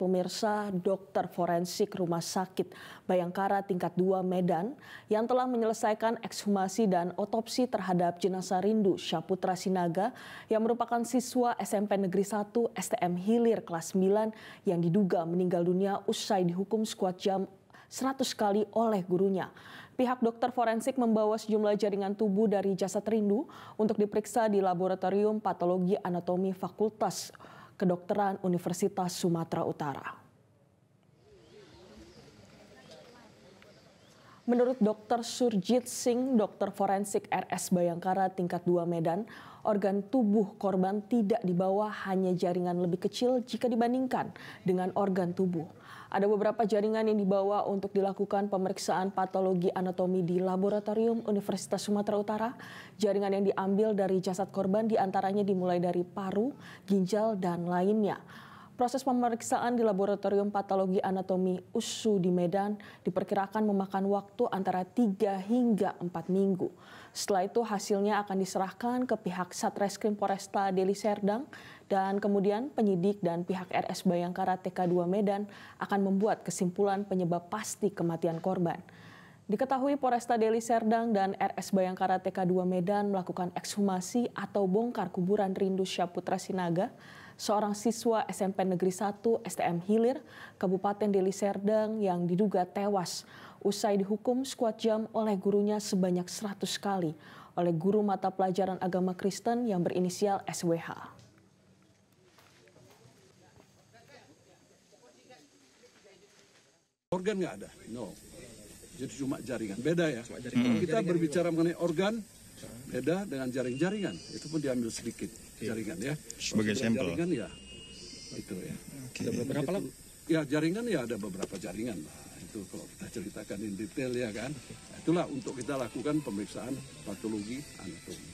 Pemirsa, dokter forensik Rumah Sakit Bayangkara tingkat 2 Medan yang telah menyelesaikan ekshumasi dan otopsi terhadap jenazah Rindu Syaputra Sinaga yang merupakan siswa SMP Negeri 1 STM Hilir kelas 9 yang diduga meninggal dunia usai dihukum sekuat jam 100 kali oleh gurunya. Pihak dokter forensik membawa sejumlah jaringan tubuh dari jasad Rindu untuk diperiksa di Laboratorium Patologi Anatomi Fakultas Kedokteran Universitas Sumatera Utara. Menurut Dr. Surjit Singh, dokter forensik RS Bayangkara tingkat 2 Medan, organ tubuh korban tidak dibawa, hanya jaringan lebih kecil jika dibandingkan dengan organ tubuh. Ada beberapa jaringan yang dibawa untuk dilakukan pemeriksaan patologi anatomi di Laboratorium Universitas Sumatera Utara. Jaringan yang diambil dari jasad korban diantaranya dimulai dari paru, ginjal, dan lainnya. Proses pemeriksaan di Laboratorium Patologi Anatomi USU di Medan diperkirakan memakan waktu antara 3 hingga 4 minggu. Setelah itu hasilnya akan diserahkan ke pihak Satreskrim Poresta Deli Serdang dan kemudian penyidik dan pihak RS Bayangkara TK2 Medan akan membuat kesimpulan penyebab pasti kematian korban. Diketahui Poresta Deli Serdang dan RS Bayangkara TK2 Medan melakukan ekshumasi atau bongkar kuburan Rindu Syaputra Sinaga, seorang siswa SMP Negeri 1 STM Hilir, Kabupaten Deli Serdang yang diduga tewas usai dihukum sekuat jam oleh gurunya sebanyak 100 kali oleh guru mata pelajaran agama Kristen yang berinisial SWH. Organ nggak ada, no. Jadi cuma jaringan, beda ya. Kita berbicara mengenai organ, beda dengan jaringan. Itu pun diambil sedikit jaringan ya. Sebagai sampel. Jaringan ya, itu ya. Okay. Ada beberapa lah. Ya jaringan ya ada beberapa jaringan. Nah, itu kalau kita ceritakan in detail ya kan. Nah, itulah untuk kita lakukan pemeriksaan patologi anatomi.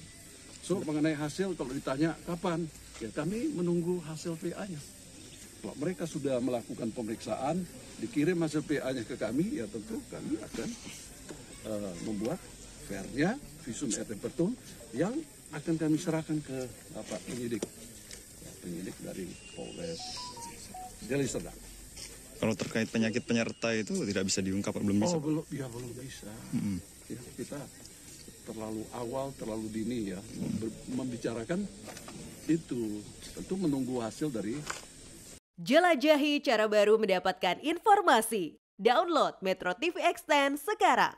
So mengenai hasil kalau ditanya kapan, ya kami menunggu hasil PA-nya. Kalau mereka sudah melakukan pemeriksaan, dikirim hasil PA-nya ke kami, ya tentu kami akan membuat VR-nya, visum et repertum, yang akan kami serahkan ke Bapak penyidik dari Polres Deli Serdang. Kalau terkait penyakit penyerta itu tidak bisa diungkap, belum bisa? Oh, belum bisa. Ya, kita terlalu awal, terlalu dini ya, membicarakan itu. Tentu menunggu hasil dari. Jelajahi cara baru mendapatkan informasi. Download Metro TV Extend sekarang.